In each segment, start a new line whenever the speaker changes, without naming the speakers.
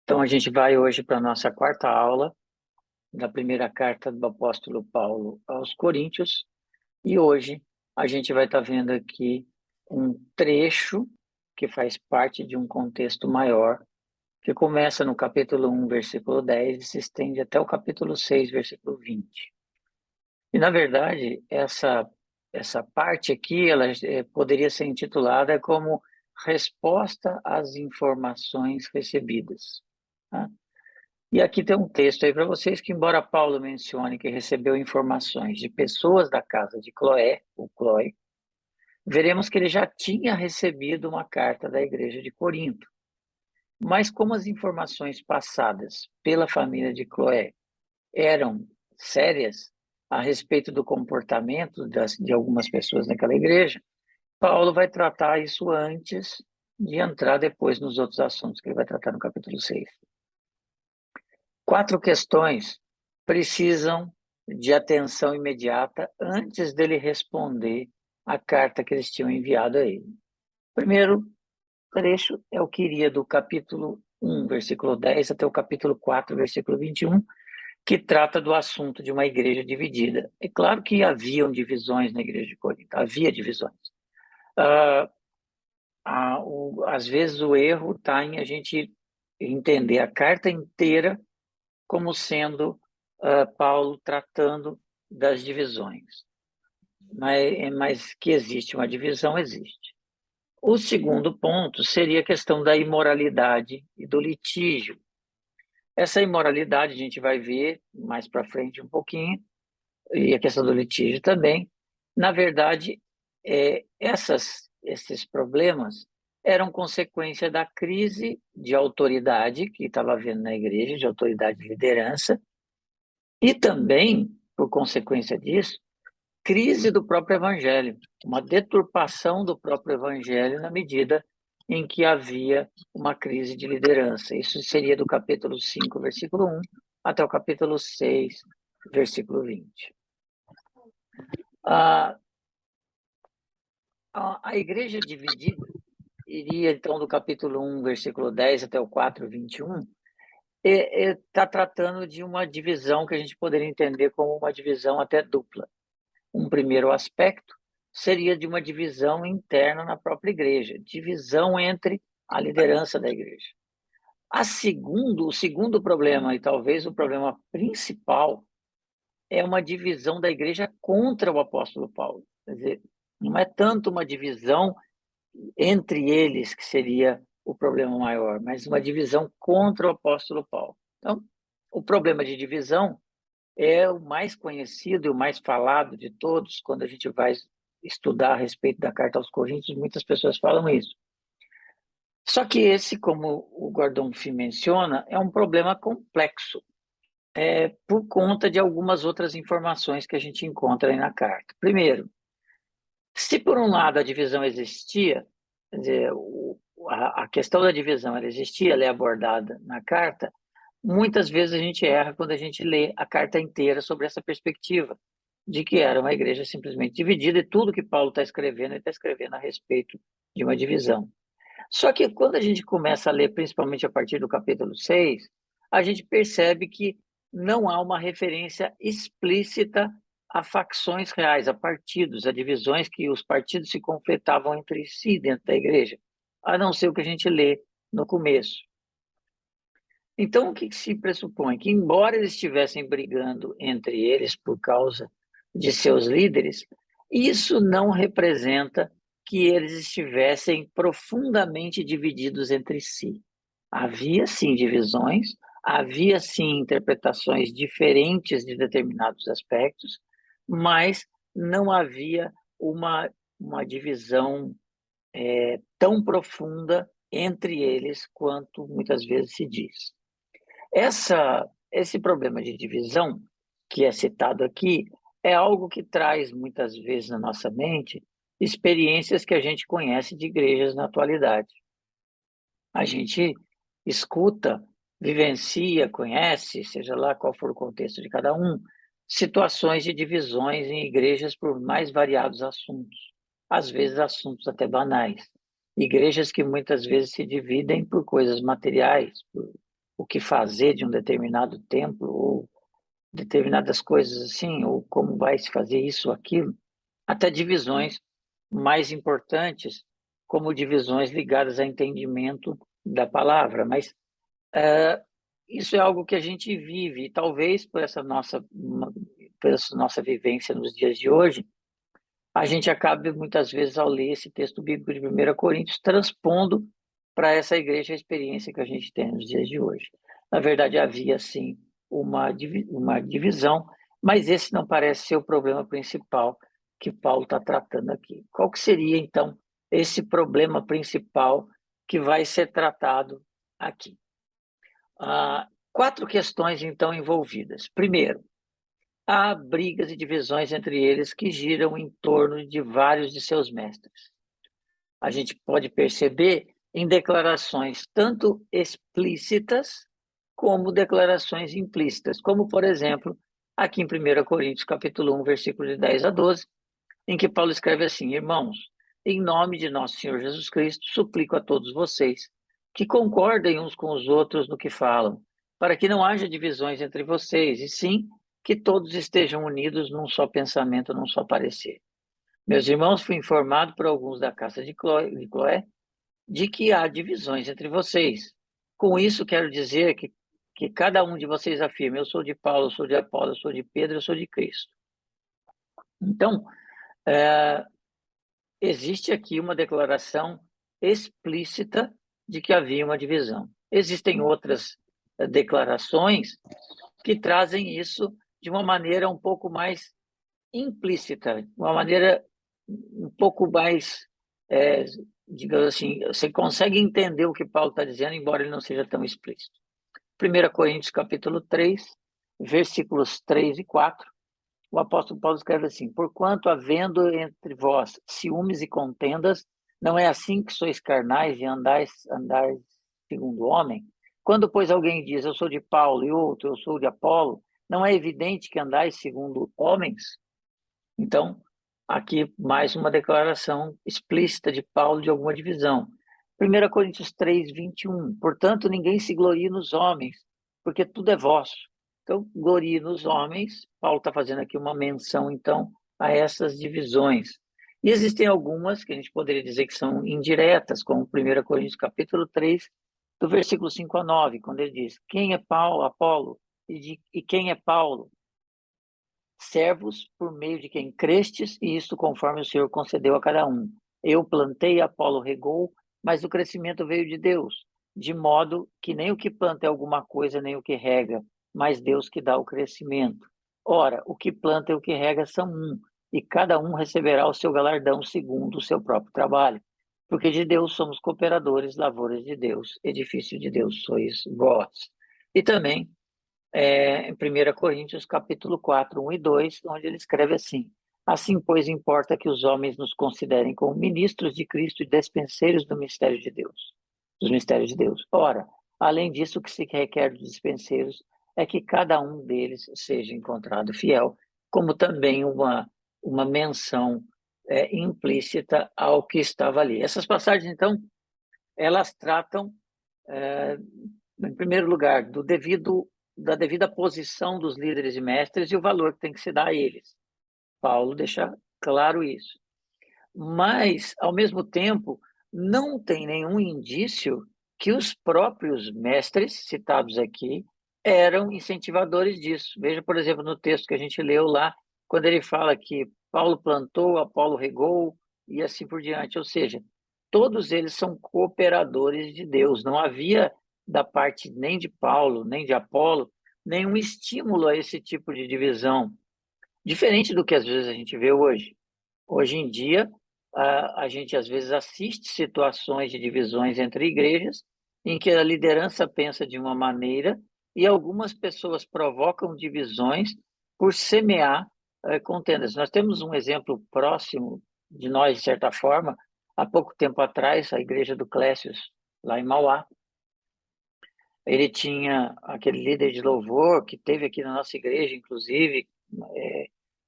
Então, a gente vai hoje para a nossa quarta aula da primeira carta do apóstolo Paulo aos Coríntios, e hoje a gente vai estar vendo aqui um trecho que faz parte de um contexto maior, que começa no capítulo 1, versículo 10, e se estende até o capítulo 6, versículo 20. E, na verdade, essa parte aqui, ela poderia ser intitulada como Resposta às Informações Recebidas, tá? E aqui tem um texto aí para vocês que, embora Paulo mencione que recebeu informações de pessoas da casa de Cloé, ou Cloé, veremos que ele já tinha recebido uma carta da igreja de Corinto. Mas como as informações passadas pela família de Cloé eram sérias a respeito do comportamento de algumas pessoas naquela igreja, Paulo vai tratar isso antes de entrar depois nos outros assuntos que ele vai tratar no capítulo 6. 4 questões precisam de atenção imediata antes dele responder a carta que eles tinham enviado a ele. O primeiro trecho é o que iria do capítulo 1, versículo 10, até o capítulo 4, versículo 21, que trata do assunto de uma igreja dividida. É claro que haviam divisões na igreja de Corinto, havia divisões. Às vezes o erro está em a gente entender a carta inteira como sendo Paulo tratando das divisões. Mas que existe uma divisão, existe. O segundo ponto seria a questão da imoralidade e do litígio. Essa imoralidade a gente vai ver mais para frente um pouquinho, e a questão do litígio também. Na verdade, esses problemas eram consequência da crise de autoridade que estava havendo na igreja, de autoridade de liderança, e também, por consequência disso, crise do próprio evangelho, uma deturpação do próprio evangelho na medida em que havia uma crise de liderança. Isso seria do capítulo 5, versículo 1, até o capítulo 6, versículo 20. A igreja dividida iria, então, do capítulo 1, versículo 10 até o 4, 21, está tratando de uma divisão que a gente poderia entender como uma divisão até dupla. Um primeiro aspecto seria de uma divisão interna na própria igreja, divisão entre a liderança da igreja. O segundo problema, e talvez o problema principal, é uma divisão da igreja contra o apóstolo Paulo. Quer dizer, não é tanto uma divisão entre eles que seria o problema maior, mas uma divisão contra o apóstolo Paulo. Então, o problema de divisão é o mais conhecido e o mais falado de todos. Quando a gente vai estudar a respeito da carta aos Coríntios, muitas pessoas falam isso. Só que esse, como o Gordon Fee menciona, é um problema complexo, por conta de algumas outras informações que a gente encontra aí na carta. Primeiro, se por um lado a divisão existia, quer dizer, a questão da divisão ela existia, ela é abordada na carta, muitas vezes a gente erra quando a gente lê a carta inteira sobre essa perspectiva, de que era uma igreja simplesmente dividida e tudo que Paulo está escrevendo, ele está escrevendo a respeito de uma divisão. Só que quando a gente começa a ler, principalmente a partir do capítulo 6, a gente percebe que não há uma referência explícita a facções reais, a partidos, a divisões que os partidos se conflitavam entre si dentro da igreja, a não ser o que a gente lê no começo. Então, o que se pressupõe? Que, embora eles estivessem brigando entre eles por causa de seus líderes, isso não representa que eles estivessem profundamente divididos entre si. Havia, sim, divisões, havia, sim, interpretações diferentes de determinados aspectos, mas não havia uma divisão tão profunda entre eles quanto muitas vezes se diz. Esse problema de divisão, que é citado aqui, é algo que traz muitas vezes na nossa mente experiências que a gente conhece de igrejas na atualidade. A gente escuta, vivencia, conhece, seja lá qual for o contexto de cada um, situações de divisões em igrejas por mais variados assuntos, às vezes assuntos até banais. Igrejas que muitas vezes se dividem por coisas materiais, por o que fazer de um determinado templo, ou determinadas coisas assim, ou como vai se fazer isso ou aquilo, até divisões mais importantes, como divisões ligadas a entendimento da palavra. Mas isso é algo que a gente vive, e talvez por essa nossa vivência nos dias de hoje, a gente acaba muitas vezes, ao ler esse texto bíblico de 1 Coríntios, transpondo para essa igreja a experiência que a gente tem nos dias de hoje. Na verdade, havia, sim, uma divisão, mas esse não parece ser o problema principal que Paulo está tratando aqui. Qual que seria, então, esse problema principal que vai ser tratado aqui? Quatro questões, então, envolvidas. Primeiro, há brigas e divisões entre eles que giram em torno de vários de seus mestres. A gente pode perceber em declarações tanto explícitas como declarações implícitas, como, por exemplo, aqui em 1 Coríntios, capítulo 1, versículo de 10 a 12, em que Paulo escreve assim: Irmãos, em nome de nosso Senhor Jesus Cristo, suplico a todos vocês que concordem uns com os outros no que falam, para que não haja divisões entre vocês, e sim que todos estejam unidos num só pensamento, num só parecer. Meus irmãos, fui informado por alguns da casa de Cloé de que há divisões entre vocês. Com isso, quero dizer que cada um de vocês afirma: eu sou de Paulo, eu sou de Apolo, eu sou de Pedro, eu sou de Cristo. Então, existe aqui uma declaração explícita de que havia uma divisão. Existem outras declarações que trazem isso de uma maneira um pouco mais implícita, uma maneira um pouco mais, digamos assim, você consegue entender o que Paulo está dizendo, embora ele não seja tão explícito. 1 Coríntios capítulo 3, versículos 3 e 4, o apóstolo Paulo escreve assim: Porquanto, havendo entre vós ciúmes e contendas, não é assim que sois carnais e andais segundo o homem? Quando, pois, alguém diz, eu sou de Paulo, e outro, eu sou de Apolo, não é evidente que andais segundo homens? Então, aqui mais uma declaração explícita de Paulo de alguma divisão. 1 Coríntios 3, 21. Portanto, ninguém se glorie nos homens, porque tudo é vosso. Então, glorie nos homens. Paulo está fazendo aqui uma menção, então, a essas divisões. E existem algumas que a gente poderia dizer que são indiretas, como 1 Coríntios capítulo 3, do versículo 5 a 9, quando ele diz: quem é Paulo, Apolo, e quem é Paulo? Servos por meio de quem crestes, e isto conforme o Senhor concedeu a cada um. Eu plantei, Apolo regou, mas o crescimento veio de Deus, de modo que nem o que planta é alguma coisa, nem o que rega, mas Deus que dá o crescimento. Ora, o que planta e o que rega são um, e cada um receberá o seu galardão segundo o seu próprio trabalho. Porque de Deus somos cooperadores, lavouras de Deus, edifício de Deus sois vós. E também em 1 Coríntios, capítulo 4, 1 e 2, onde ele escreve assim: Assim, pois, importa que os homens nos considerem como ministros de Cristo e despenseiros do mistério de Deus, dos mistérios de Deus. Ora, além disso, o que se requer dos dispenseiros é que cada um deles seja encontrado fiel, como também uma menção implícita ao que estava ali. Essas passagens, então, elas tratam, em primeiro lugar, da devida posição dos líderes e mestres e o valor que tem que se dar a eles. Paulo deixa claro isso. Mas, ao mesmo tempo, não tem nenhum indício que os próprios mestres citados aqui eram incentivadores disso. Veja, por exemplo, no texto que a gente leu lá, quando ele fala que Paulo plantou, Apolo regou e assim por diante. Ou seja, todos eles são cooperadores de Deus. Não havia da parte nem de Paulo, nem de Apolo, nenhum estímulo a esse tipo de divisão, diferente do que às vezes a gente vê hoje. Hoje em dia, a gente às vezes assiste situações de divisões entre igrejas em que a liderança pensa de uma maneira e algumas pessoas provocam divisões por semear contendas. Nós temos um exemplo próximo de nós, de certa forma, há pouco tempo atrás, a igreja do Clécius, lá em Mauá. Ele tinha aquele líder de louvor que teve aqui na nossa igreja, inclusive,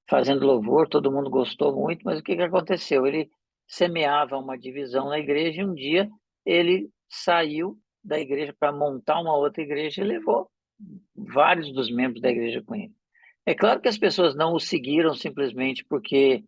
fazendo louvor, todo mundo gostou muito, mas o que aconteceu? Ele semeava uma divisão na igreja e um dia ele saiu da igreja para montar uma outra igreja e levou vários dos membros da igreja com ele. É claro que as pessoas não o seguiram simplesmente porque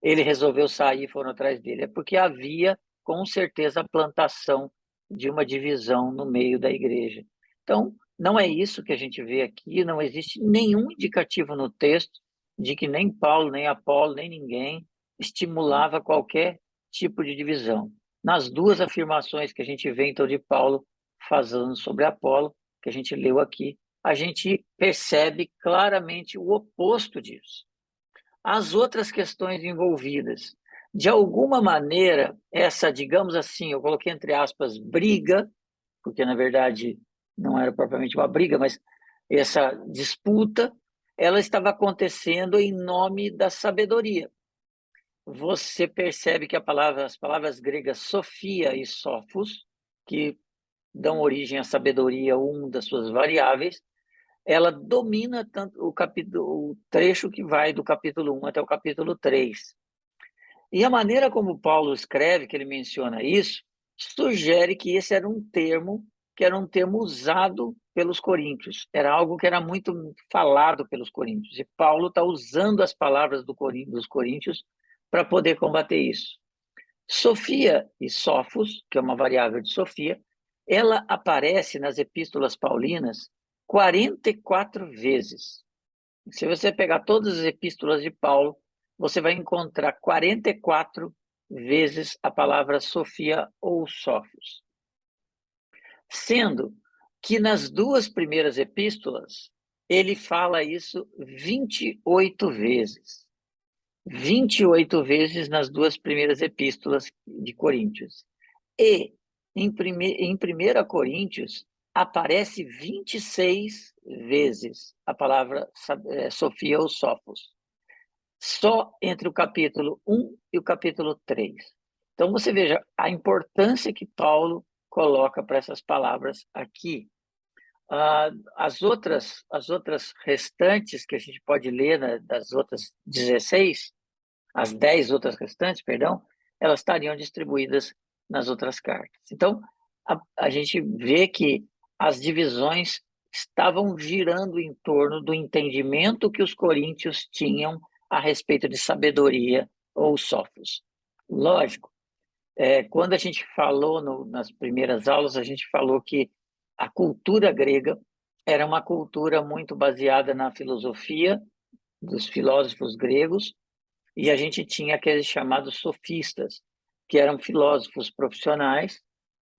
ele resolveu sair e foram atrás dele. É porque havia, com certeza, a plantação de uma divisão no meio da igreja. Então, não é isso que a gente vê aqui, não existe nenhum indicativo no texto de que nem Paulo, nem Apolo, nem ninguém estimulava qualquer tipo de divisão. Nas duas afirmações que a gente vê, então, de Paulo falando sobre Apolo, que a gente leu aqui, a gente percebe claramente o oposto disso. As outras questões envolvidas. De alguma maneira, essa, digamos assim, eu coloquei entre aspas, briga, porque na verdade não era propriamente uma briga, mas essa disputa, ela estava acontecendo em nome da sabedoria. Você percebe que as palavras gregas sofia e sophos, que dão origem à sabedoria, uma das suas variáveis, ela domina tanto o trecho que vai do capítulo 1 até o capítulo 3. E a maneira como Paulo escreve, que ele menciona isso, sugere que esse era um termo usado pelos coríntios, era algo que era muito falado pelos coríntios, e Paulo está usando as palavras dos coríntios para poder combater isso. Sofia e Sofos, que é uma variável de Sofia, ela aparece nas epístolas paulinas 44 vezes. Se você pegar todas as epístolas de Paulo, você vai encontrar 44 vezes a palavra Sofia ou Sofos. Sendo que nas duas primeiras epístolas, ele fala isso 28 vezes. 28 vezes nas duas primeiras epístolas de Coríntios. E em 1 Coríntios aparece 26 vezes a palavra Sofia ou Sofos, só entre o capítulo 1 e o capítulo 3. Então você veja a importância que Paulo coloca para essas palavras aqui. As outras restantes que a gente pode ler, né, das outras 16, as 10 outras restantes, perdão, elas estariam distribuídas nas outras cartas. Então, a gente vê que as divisões estavam girando em torno do entendimento que os coríntios tinham a respeito de sabedoria ou sofos. Lógico, quando a gente falou nas primeiras aulas, a gente falou que a cultura grega era uma cultura muito baseada na filosofia dos filósofos gregos, e a gente tinha aqueles chamados sofistas, que eram filósofos profissionais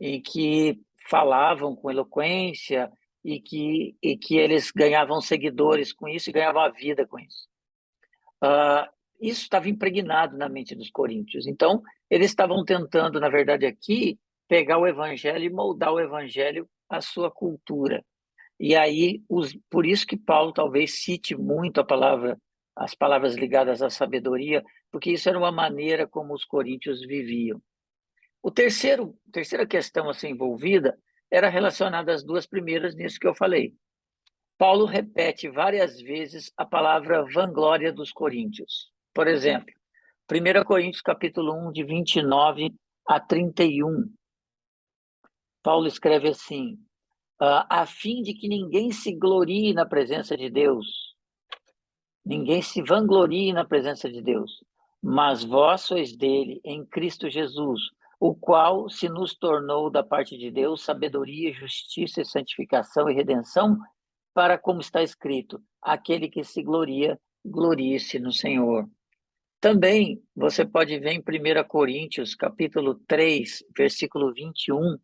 e que falavam com eloquência e que eles ganhavam seguidores com isso e ganhavam a vida com isso. Isso estava impregnado na mente dos coríntios. Então, eles estavam tentando, na verdade, aqui, pegar o evangelho e moldar o evangelho à sua cultura. E aí, por isso que Paulo talvez cite muito as palavras ligadas à sabedoria, porque isso era uma maneira como os coríntios viviam. Terceira questão a ser envolvida era relacionada às duas primeiras, nisso que eu falei. Paulo repete várias vezes a palavra vanglória dos coríntios. Por exemplo, 1 Coríntios capítulo 1, de 29 a 31. Paulo escreve assim: a fim de que ninguém se glorie na presença de Deus, ninguém se vanglorie na presença de Deus, mas vós sois dele em Cristo Jesus, o qual se nos tornou da parte de Deus sabedoria, justiça e santificação e redenção, para, como está escrito, aquele que se gloria, glorie-se no Senhor. Também você pode ver em 1 Coríntios, capítulo 3, versículo 21,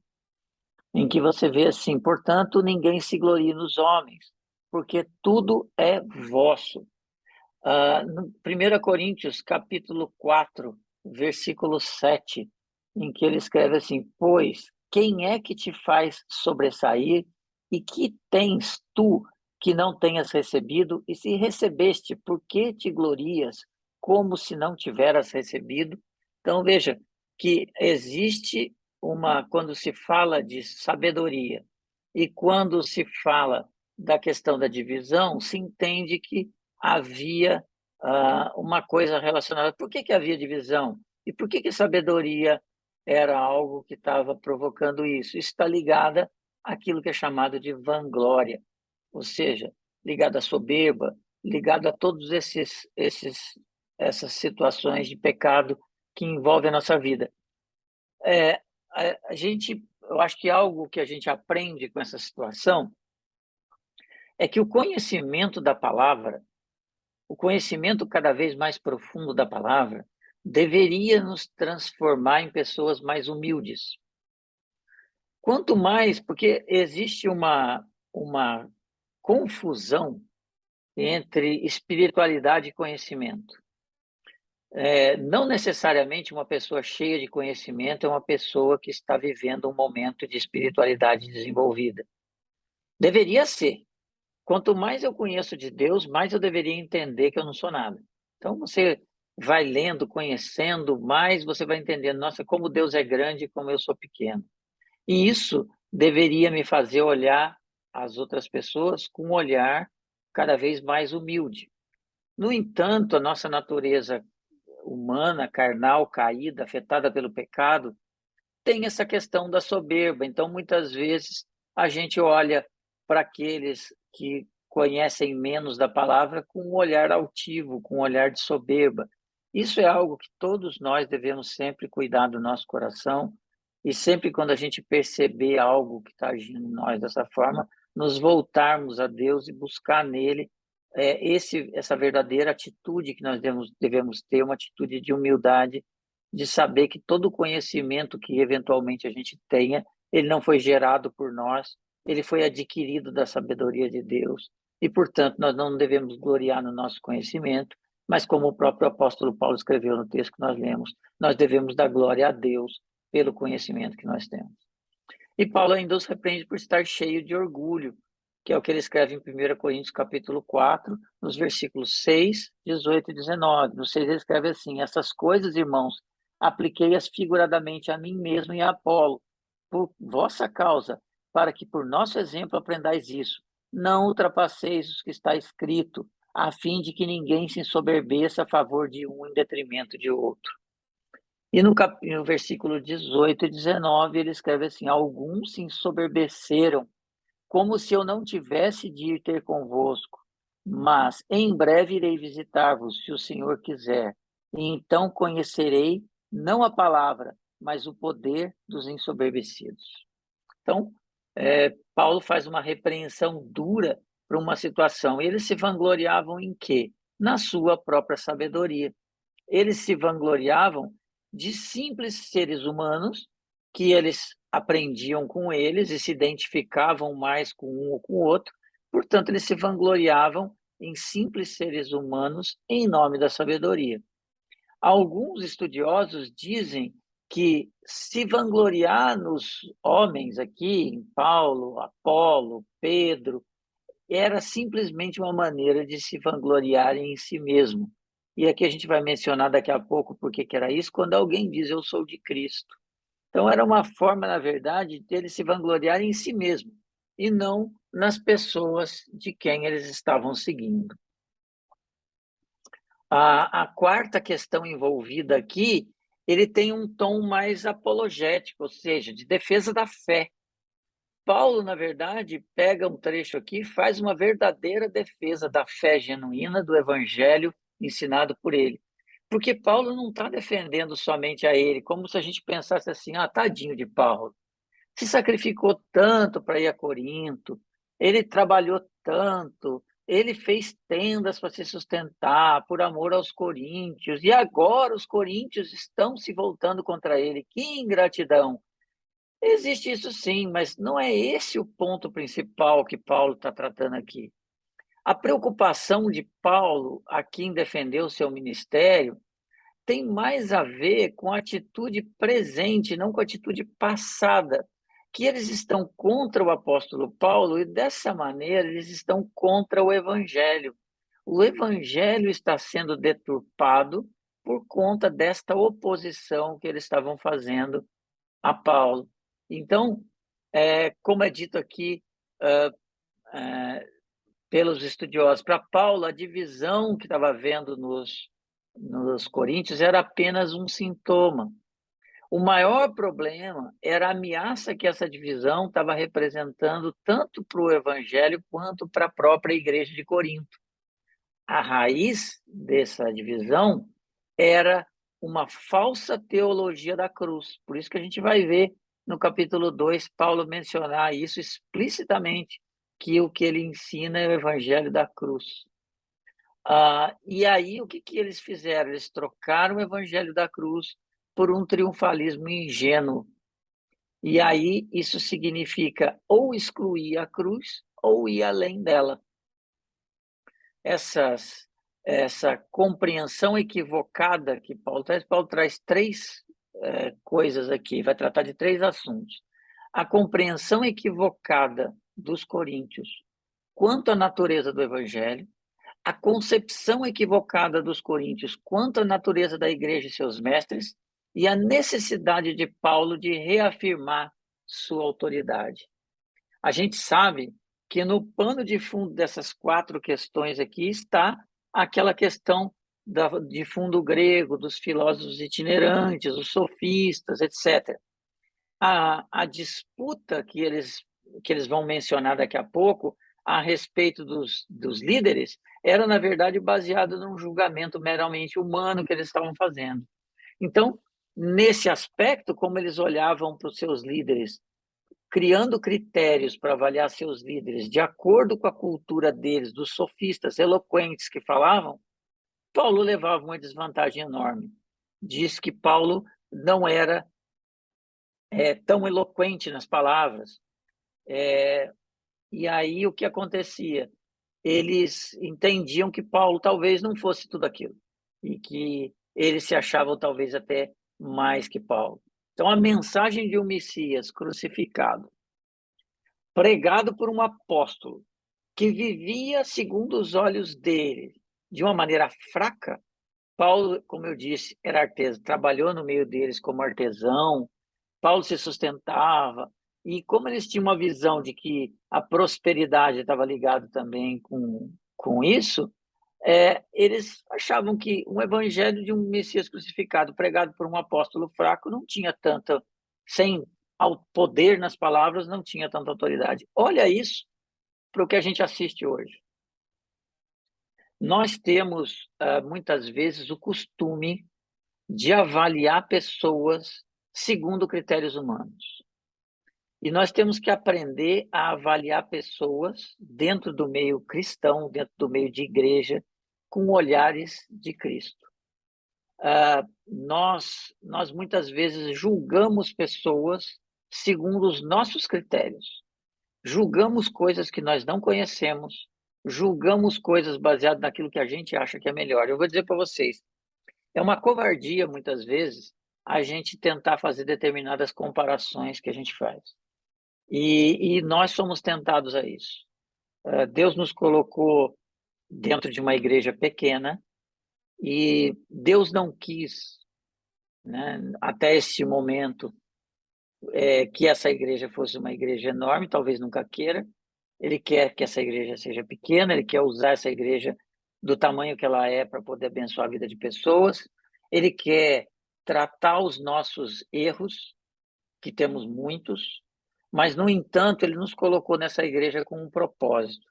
em que você vê assim: portanto, ninguém se glorie nos homens, porque tudo é vosso. No 1 Coríntios, capítulo 4, versículo 7, em que ele escreve assim: pois quem é que te faz sobressair, e que tens tu que não tenhas recebido? E se recebeste, por que te glorias como se não tiveras recebido? Então veja que existe quando se fala de sabedoria e quando se fala da questão da divisão, se entende que havia uma coisa relacionada. Por que havia divisão? E por que sabedoria era algo que estava provocando isso. Isso está ligado àquilo que é chamado de vanglória, ou seja, ligado à soberba, ligado a todos essas situações de pecado que envolvem a nossa vida. Eu acho que algo que a gente aprende com essa situação é que o conhecimento da palavra, o conhecimento cada vez mais profundo da palavra, deveria nos transformar em pessoas mais humildes. Quanto mais, porque existe uma confusão entre espiritualidade e conhecimento. Não necessariamente uma pessoa cheia de conhecimento é uma pessoa que está vivendo um momento de espiritualidade desenvolvida. Deveria ser. Quanto mais eu conheço de Deus, mais eu deveria entender que eu não sou nada. Então, você vai lendo, conhecendo, mais você vai entendendo, nossa, como Deus é grande e como eu sou pequeno. E isso deveria me fazer olhar as outras pessoas com um olhar cada vez mais humilde. No entanto, a nossa natureza humana, carnal, caída, afetada pelo pecado, tem essa questão da soberba. Então, muitas vezes, a gente olha para aqueles que conhecem menos da palavra com um olhar altivo, com um olhar de soberba. Isso é algo que todos nós devemos sempre cuidar do nosso coração e sempre quando a gente perceber algo que está agindo em nós dessa forma, nos voltarmos a Deus e buscar nele essa verdadeira atitude que nós devemos ter, uma atitude de humildade, de saber que todo o conhecimento que eventualmente a gente tenha, ele não foi gerado por nós, ele foi adquirido da sabedoria de Deus. E, portanto, nós não devemos gloriar no nosso conhecimento, mas como o próprio apóstolo Paulo escreveu no texto que nós lemos, nós devemos dar glória a Deus pelo conhecimento que nós temos. E Paulo ainda os repreende por estar cheio de orgulho, que é o que ele escreve em 1 Coríntios capítulo 4, nos versículos 6, 18 e 19. No 6 ele escreve assim: essas coisas, irmãos, apliquei-as figuradamente a mim mesmo e a Apolo, por vossa causa, para que por nosso exemplo aprendais isso. Não ultrapasseis o que está escrito, a fim de que ninguém se ensoberbeça a favor de um em detrimento de outro. E no versículo 18 e 19, ele escreve assim: alguns se ensoberbeceram, como se eu não tivesse de ir ter convosco, mas em breve irei visitar-vos, se o Senhor quiser, e então conhecerei não a palavra, mas o poder dos ensoberbecidos. Então, Paulo faz uma repreensão dura para uma situação. Eles se vangloriavam em quê? Na sua própria sabedoria. Eles se vangloriavam de simples seres humanos que eles aprendiam com eles e se identificavam mais com um ou com o outro. Portanto, eles se vangloriavam em simples seres humanos em nome da sabedoria. Alguns estudiosos dizem que se vangloriar nos homens aqui, em Paulo, Apolo, Pedro, era simplesmente uma maneira de se vangloriar em si mesmo. E aqui a gente vai mencionar daqui a pouco por que era isso, quando alguém diz eu sou de Cristo. Então era uma forma, na verdade, de eles se vangloriarem em si mesmo e não nas pessoas de quem eles estavam seguindo. A quarta questão envolvida aqui, ele tem um tom mais apologético, ou seja, de defesa da fé. Paulo, na verdade, pega um trecho aqui e faz uma verdadeira defesa da fé genuína do evangelho ensinado por ele. Porque Paulo não está defendendo somente a ele, como se a gente pensasse assim, tadinho de Paulo, se sacrificou tanto para ir a Corinto, ele trabalhou tanto, ele fez tendas para se sustentar por amor aos coríntios, e agora os coríntios estão se voltando contra ele. Que ingratidão! Existe isso sim, mas não é esse o ponto principal que Paulo está tratando aqui. A preocupação de Paulo aqui em defender o seu ministério tem mais a ver com a atitude presente, não com a atitude passada, que eles estão contra o apóstolo Paulo e dessa maneira eles estão contra o evangelho. O evangelho está sendo deturpado por conta desta oposição que eles estavam fazendo a Paulo. Então, como é dito aqui pelos estudiosos, para Paulo, a divisão que estava havendo nos coríntios era apenas um sintoma. O maior problema era a ameaça que essa divisão estava representando tanto para o evangelho quanto para a própria igreja de Corinto. A raiz dessa divisão era uma falsa teologia da cruz. Por isso que a gente vai ver no capítulo 2 Paulo mencionar isso explicitamente, que o que ele ensina é o evangelho da cruz. E aí, o que eles fizeram? Eles trocaram o evangelho da cruz por um triunfalismo ingênuo. E aí, isso significa ou excluir a cruz ou ir além dela. Essa compreensão equivocada que Paulo traz três coisas aqui, vai tratar de três assuntos. A compreensão equivocada dos coríntios quanto à natureza do evangelho, a concepção equivocada dos coríntios quanto à natureza da igreja e seus mestres, e a necessidade de Paulo de reafirmar sua autoridade. A gente sabe que no pano de fundo dessas quatro questões aqui está aquela questão de fundo grego, dos filósofos itinerantes, os sofistas, etc. A disputa que eles vão mencionar daqui a pouco a respeito dos líderes era, na verdade, baseada num julgamento meramente humano que eles estavam fazendo. Então, nesse aspecto, como eles olhavam para os seus líderes, criando critérios para avaliar seus líderes de acordo com a cultura deles, dos sofistas eloquentes que falavam, Paulo levava uma desvantagem enorme. Diz que Paulo não era tão eloquente nas palavras. E aí o que acontecia? Eles entendiam que Paulo talvez não fosse tudo aquilo e que eles se achavam talvez até mais que Paulo. Então, a mensagem de um Messias crucificado, pregado por um apóstolo que vivia segundo os olhos dele, de uma maneira fraca. Paulo, como eu disse, era artesão, trabalhou no meio deles como artesão. Paulo se sustentava, e como eles tinham uma visão de que a prosperidade estava ligada também com isso, eles achavam que um evangelho de um Messias crucificado, pregado por um apóstolo fraco, não tinha tanta, sem ao poder nas palavras, não tinha tanta autoridade. Olha isso para o que a gente assiste hoje. Nós temos, muitas vezes, o costume de avaliar pessoas segundo critérios humanos. E nós temos que aprender a avaliar pessoas dentro do meio cristão, dentro do meio de igreja, com olhares de Cristo. Nós muitas vezes julgamos pessoas segundo os nossos critérios. Julgamos coisas que nós não conhecemos, julgamos coisas baseadas naquilo que a gente acha que é melhor. Eu vou dizer para vocês, é uma covardia, muitas vezes, a gente tentar fazer determinadas comparações que a gente faz. E nós somos tentados a isso. Deus nos colocou dentro de uma igreja pequena e Deus não quis, né, até esse momento, que essa igreja fosse uma igreja enorme, talvez nunca queira. Ele quer que essa igreja seja pequena, ele quer usar essa igreja do tamanho que ela é para poder abençoar a vida de pessoas. Ele quer tratar os nossos erros, que temos muitos, mas, no entanto, ele nos colocou nessa igreja com um propósito.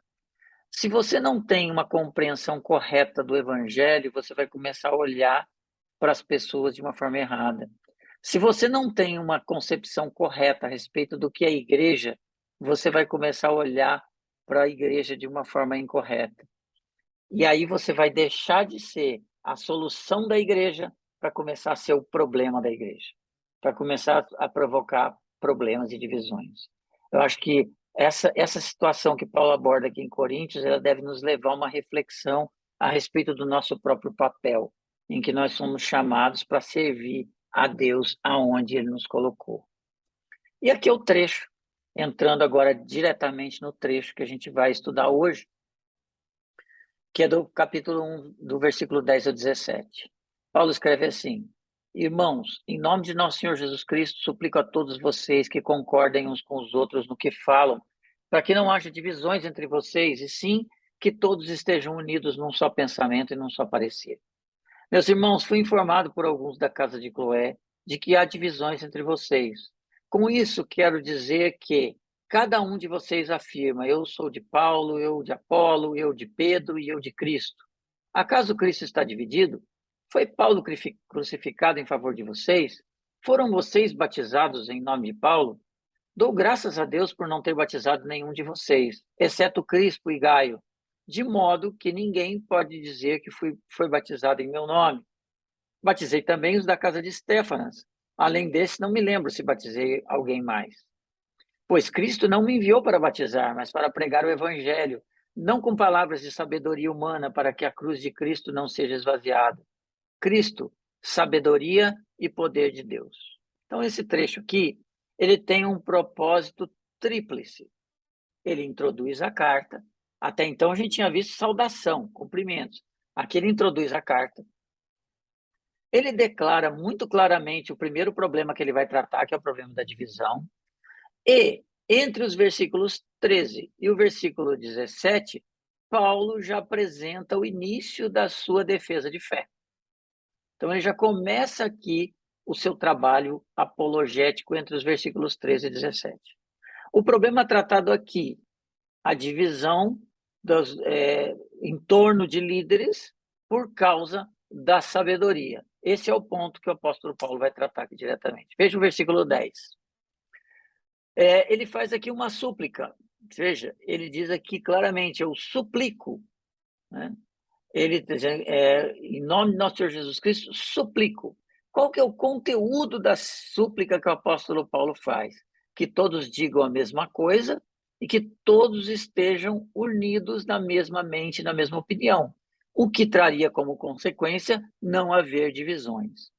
Se você não tem uma compreensão correta do evangelho, você vai começar a olhar para as pessoas de uma forma errada. Se você não tem uma concepção correta a respeito do que é igreja, você vai começar a olhar para a igreja de uma forma incorreta. E aí você vai deixar de ser a solução da igreja para começar a ser o problema da igreja, para começar a provocar problemas e divisões. Eu acho que essa situação que Paulo aborda aqui em Coríntios, ela deve nos levar a uma reflexão a respeito do nosso próprio papel, em que nós somos chamados para servir a Deus aonde Ele nos colocou. E aqui é o trecho, entrando agora diretamente no trecho que a gente vai estudar hoje, que é do capítulo 1, do versículo 10 ao 17. Paulo escreve assim: Irmãos, em nome de nosso Senhor Jesus Cristo, suplico a todos vocês que concordem uns com os outros no que falam, para que não haja divisões entre vocês, e sim que todos estejam unidos num só pensamento e num só parecer. Meus irmãos, fui informado por alguns da casa de Cloé de que há divisões entre vocês. Com isso, quero dizer que cada um de vocês afirma: eu sou de Paulo, eu de Apolo, eu de Pedro e eu de Cristo. Acaso Cristo está dividido? Foi Paulo crucificado em favor de vocês? Foram vocês batizados em nome de Paulo? Dou graças a Deus por não ter batizado nenhum de vocês, exceto Crispo e Gaio, de modo que ninguém pode dizer que foi batizado em meu nome. Batizei também os da casa de Estéfanas. Além desse, não me lembro se batizei alguém mais. Pois Cristo não me enviou para batizar, mas para pregar o evangelho, não com palavras de sabedoria humana, para que a cruz de Cristo não seja esvaziada. Cristo, sabedoria e poder de Deus. Então, esse trecho aqui, ele tem um propósito tríplice. Ele introduz a carta. Até então, a gente tinha visto saudação, cumprimentos. Aqui ele introduz a carta. Ele declara muito claramente o primeiro problema que ele vai tratar, que é o problema da divisão. E, entre os versículos 13 e o versículo 17, Paulo já apresenta o início da sua defesa de fé. Então, ele já começa aqui o seu trabalho apologético entre os versículos 13 e 17. O problema tratado aqui, a divisão em torno de líderes por causa da sabedoria. Esse é o ponto que o apóstolo Paulo vai tratar aqui diretamente. Veja o versículo 10. Ele faz aqui uma súplica. Veja, ele diz aqui claramente: eu suplico, né? Ele diz, em nome de nosso Senhor Jesus Cristo, suplico. Qual que é o conteúdo da súplica que o apóstolo Paulo faz? Que todos digam a mesma coisa e que todos estejam unidos na mesma mente, na mesma opinião, o que traria como consequência não haver divisões.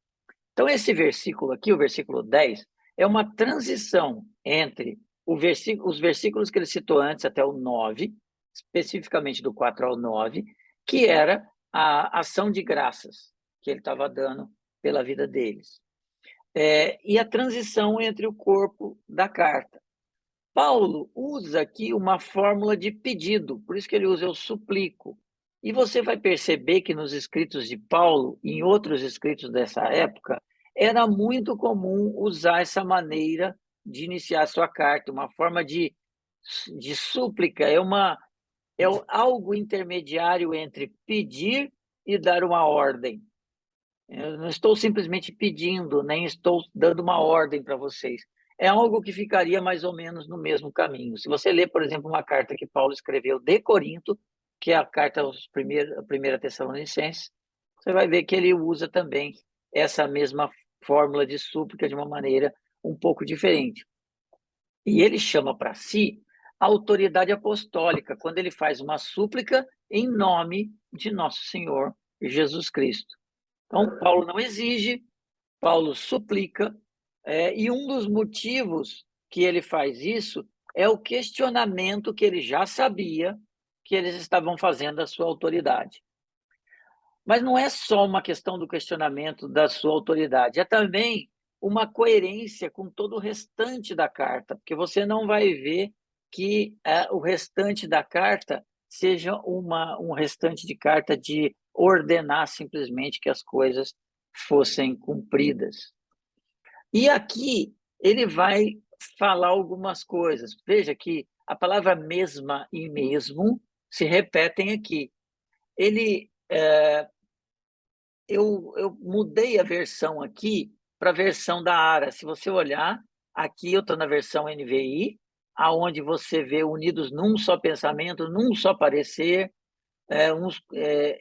Então, esse versículo aqui, o versículo 10, é uma transição entre os versículos que ele citou antes até o 9, especificamente do 4 ao 9, que era a ação de graças que ele estava dando pela vida deles. E a transição entre o corpo da carta. Paulo usa aqui uma fórmula de pedido, por isso que ele usa eu suplico. E você vai perceber que nos escritos de Paulo, em outros escritos dessa época, era muito comum usar essa maneira de iniciar a sua carta, uma forma de súplica, é algo intermediário entre pedir e dar uma ordem. Eu não estou simplesmente pedindo, nem estou dando uma ordem para vocês. É algo que ficaria mais ou menos no mesmo caminho. Se você ler, por exemplo, uma carta que Paulo escreveu de Corinto, que é a carta aos primeira Tessalonicenses, você vai ver que ele usa também essa mesma fórmula de súplica de uma maneira um pouco diferente. E ele chama para si a autoridade apostólica, quando ele faz uma súplica em nome de nosso Senhor Jesus Cristo. Então, Paulo não exige, Paulo suplica, e um dos motivos que ele faz isso é o questionamento que ele já sabia que eles estavam fazendo da sua autoridade. Mas não é só uma questão do questionamento da sua autoridade, é também uma coerência com todo o restante da carta, porque você não vai ver que o restante da carta seja um restante de carta de ordenar simplesmente que as coisas fossem cumpridas. E aqui ele vai falar algumas coisas. Veja que a palavra mesma e mesmo se repetem aqui. Eu mudei a versão aqui para a versão da ARA. Se você olhar, aqui eu estou na versão NVI, aonde você vê unidos num só pensamento, num só parecer,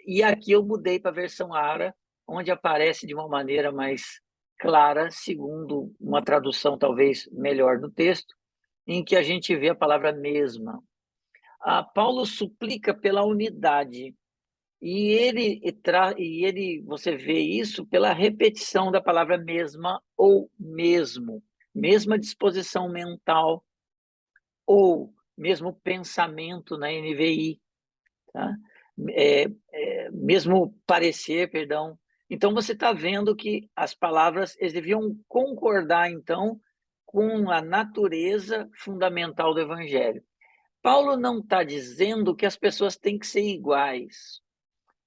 e aqui eu mudei para a versão ARA, onde aparece de uma maneira mais clara, segundo uma tradução talvez melhor do texto, em que a gente vê a palavra mesma. Paulo suplica pela unidade, e você vê isso pela repetição da palavra mesma ou mesmo, mesma disposição mental ou mesmo pensamento na NVI, tá? Mesmo parecer, perdão. Então, você está vendo que as palavras eles deviam concordar, então, com a natureza fundamental do Evangelho. Paulo não está dizendo que as pessoas têm que ser iguais.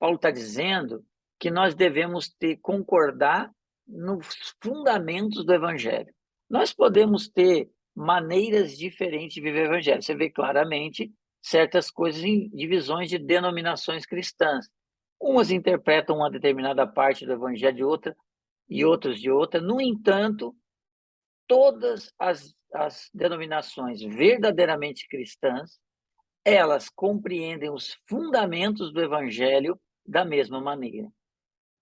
Paulo está dizendo que nós devemos concordar nos fundamentos do Evangelho. Nós podemos ter maneiras diferentes de viver o Evangelho. Você vê claramente certas coisas em divisões de denominações cristãs. Umas interpretam uma determinada parte do Evangelho de outra e outros de outra. No entanto, todas as denominações verdadeiramente cristãs, elas compreendem os fundamentos do Evangelho da mesma maneira.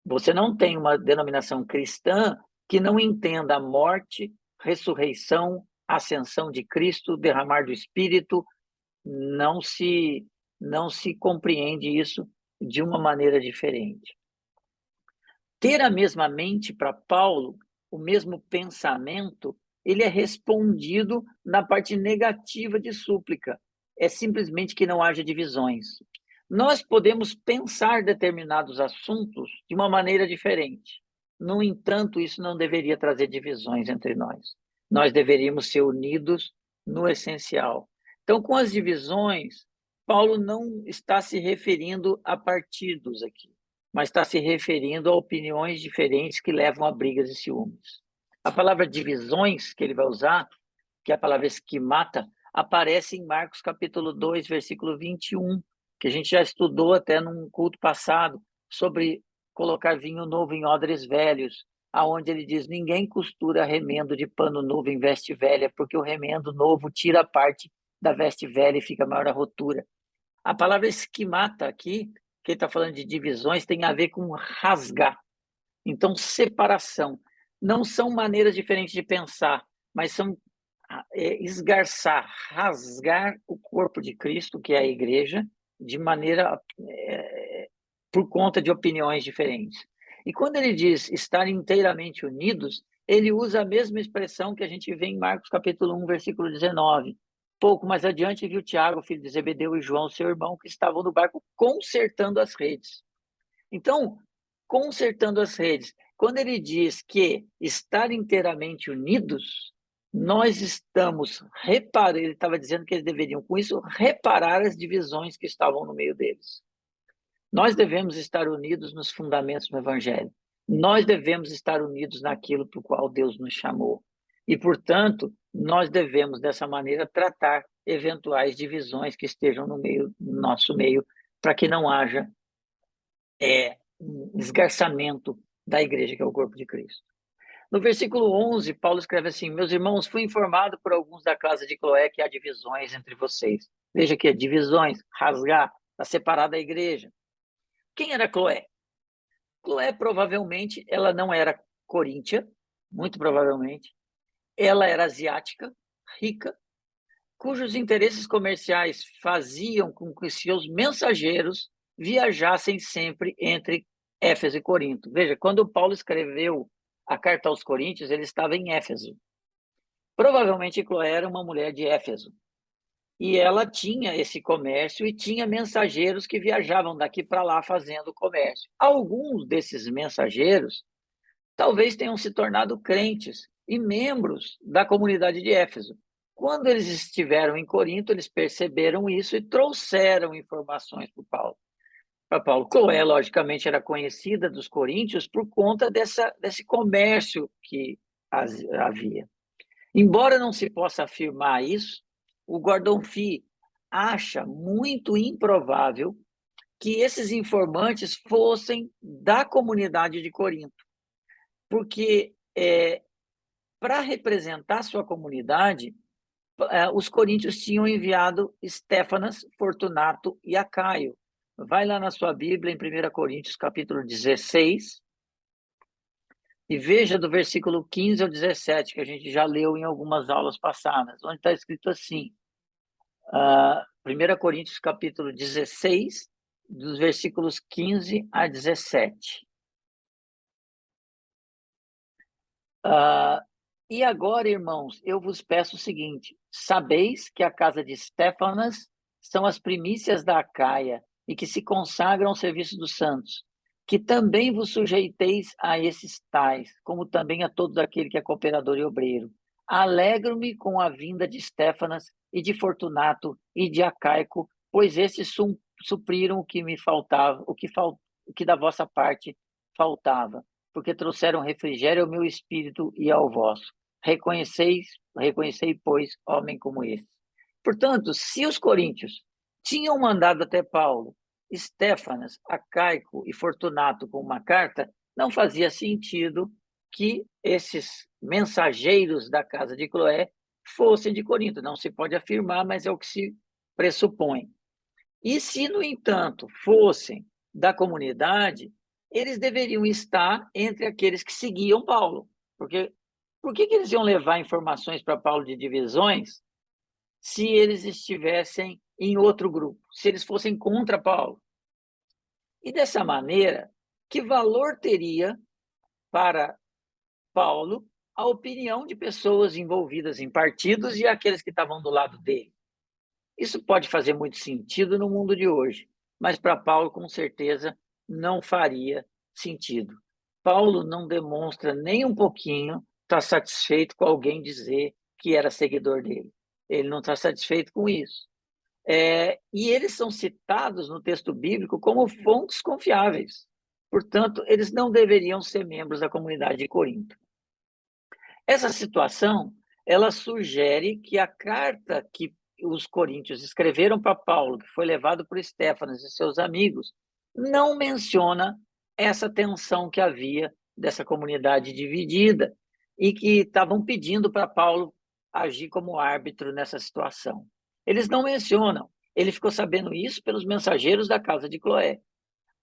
Você não tem uma denominação cristã que não entenda a morte, ressurreição, ascensão de Cristo, derramar do Espírito, não se compreende isso de uma maneira diferente. Ter a mesma mente para Paulo, o mesmo pensamento, ele é respondido na parte negativa de súplica. É simplesmente que não haja divisões. Nós podemos pensar determinados assuntos de uma maneira diferente. No entanto, isso não deveria trazer divisões entre nós. Nós deveríamos ser unidos no essencial. Então, com as divisões, Paulo não está se referindo a partidos aqui, mas está se referindo a opiniões diferentes que levam a brigas e ciúmes. A palavra divisões que ele vai usar, que é a palavra esquimata, aparece em Marcos capítulo 2, versículo 21, que a gente já estudou até num culto passado, sobre colocar vinho novo em odres velhos, aonde ele diz, ninguém costura remendo de pano novo em veste velha, porque o remendo novo tira a parte da veste velha e fica maior a rotura. A palavra esquimata aqui, que ele está falando de divisões, tem a ver com rasgar. Então, separação. Não são maneiras diferentes de pensar, mas são esgarçar, rasgar o corpo de Cristo, que é a igreja, de maneira por conta de opiniões diferentes. E quando ele diz estar inteiramente unidos, ele usa a mesma expressão que a gente vê em Marcos capítulo 1, versículo 19. Pouco mais adiante viu Tiago, filho de Zebedeu, e João, seu irmão, que estavam no barco consertando as redes. Então, consertando as redes, quando ele diz que estar inteiramente unidos, nós estamos reparando, ele estava dizendo que eles deveriam, com isso, reparar as divisões que estavam no meio deles. Nós devemos estar unidos nos fundamentos do Evangelho. Nós devemos estar unidos naquilo para o qual Deus nos chamou. E, portanto, nós devemos, dessa maneira, tratar eventuais divisões que estejam no nosso meio, para que não haja um esgarçamento da igreja, que é o corpo de Cristo. No versículo 11, Paulo escreve assim, meus irmãos, fui informado por alguns da casa de Cloé que há divisões entre vocês. Veja que divisões, rasgar, está separada a igreja. Quem era Cloé? Cloé, provavelmente, ela não era coríntia, muito provavelmente. Ela era asiática, rica, cujos interesses comerciais faziam com que seus mensageiros viajassem sempre entre Éfeso e Corinto. Veja, quando Paulo escreveu a carta aos Coríntios, ele estava em Éfeso. Provavelmente Cloé era uma mulher de Éfeso. E ela tinha esse comércio e tinha mensageiros que viajavam daqui para lá fazendo comércio. Alguns desses mensageiros talvez tenham se tornado crentes e membros da comunidade de Éfeso. Quando eles estiveram em Corinto, eles perceberam isso e trouxeram informações para Paulo. Cloé, logicamente, era conhecida dos coríntios por conta desse comércio que havia. Embora não se possa afirmar isso, o Gordon Fee acha muito improvável que esses informantes fossem da comunidade de Corinto, porque para representar sua comunidade, os coríntios tinham enviado Estéfanas, Fortunato e Acaio. Vai lá na sua Bíblia, em 1 Coríntios, capítulo 16, e veja do versículo 15 ao 17, que a gente já leu em algumas aulas passadas, onde está escrito assim, 1 Coríntios, capítulo 16, dos versículos 15 a 17. E agora, irmãos, eu vos peço o seguinte, sabeis que a casa de Estéfanas são as primícias da Acaia e que se consagram ao serviço dos santos, que também vos sujeiteis a esses tais, como também a todo aquele que é cooperador e obreiro. Alegro-me com a vinda de Estéfanas e de Fortunato e de Acaico, pois esses supriram o que me faltava, o que da vossa parte faltava, porque trouxeram refrigério ao meu espírito e ao vosso. Reconhecei, pois, homem como esse. Portanto, se os coríntios tinham mandado até Paulo, Estéfanas, Acaico e Fortunato com uma carta, não fazia sentido que esses mensageiros da casa de Cloé fossem de Corinto. Não se pode afirmar, mas é o que se pressupõe. E se, no entanto, fossem da comunidade, eles deveriam estar entre aqueles que seguiam Paulo. Porque por que eles iam levar informações para Paulo de divisões se eles estivessem em outro grupo, se eles fossem contra Paulo? E dessa maneira, que valor teria para Paulo a opinião de pessoas envolvidas em partidos e aqueles que estavam do lado dele? Isso pode fazer muito sentido no mundo de hoje, mas para Paulo, com certeza, não faria sentido. Paulo não demonstra nem um pouquinho estar satisfeito com alguém dizer que era seguidor dele. Ele não está satisfeito com isso. E eles são citados no texto bíblico como fontes confiáveis. Portanto, eles não deveriam ser membros da comunidade de Corinto. Essa situação, ela sugere que a carta que os coríntios escreveram para Paulo, que foi levado por Estéfanas e seus amigos, não menciona essa tensão que havia dessa comunidade dividida e que estavam pedindo para Paulo agir como árbitro nessa situação. Eles não mencionam. Ele ficou sabendo isso pelos mensageiros da casa de Cloé.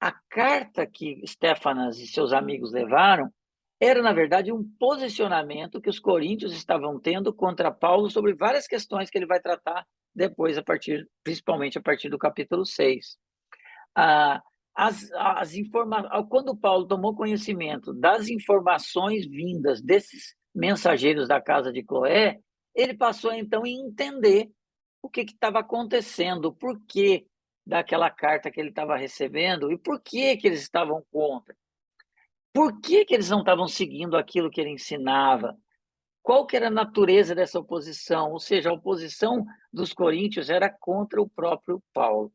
A carta que Estéfanas e seus amigos levaram era, na verdade, um posicionamento que os coríntios estavam tendo contra Paulo sobre várias questões que ele vai tratar depois, principalmente a partir do capítulo 6. Quando Paulo tomou conhecimento das informações vindas desses mensageiros da casa de Cloé, ele passou então a entender o que estava acontecendo, o porquê daquela carta que ele estava recebendo e por que eles estavam contra. Por que eles não estavam seguindo aquilo que ele ensinava? Qual que era a natureza dessa oposição? Ou seja, a oposição dos coríntios era contra o próprio Paulo.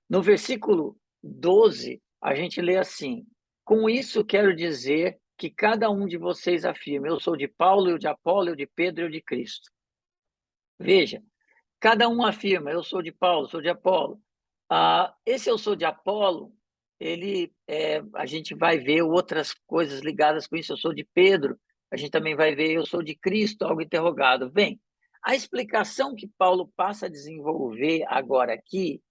No versículo 12, a gente lê assim: com isso quero dizer que cada um de vocês afirme, eu sou de Paulo, eu de Apolo, eu de Pedro, eu de Cristo. Veja, cada um afirma, eu sou de Paulo, sou de Apolo. Esse eu sou de Apolo, a gente vai ver outras coisas ligadas com isso. Eu sou de Pedro, a gente também vai ver, eu sou de Cristo, algo interrogado. Bem, a explicação que Paulo passa a desenvolver agora aqui,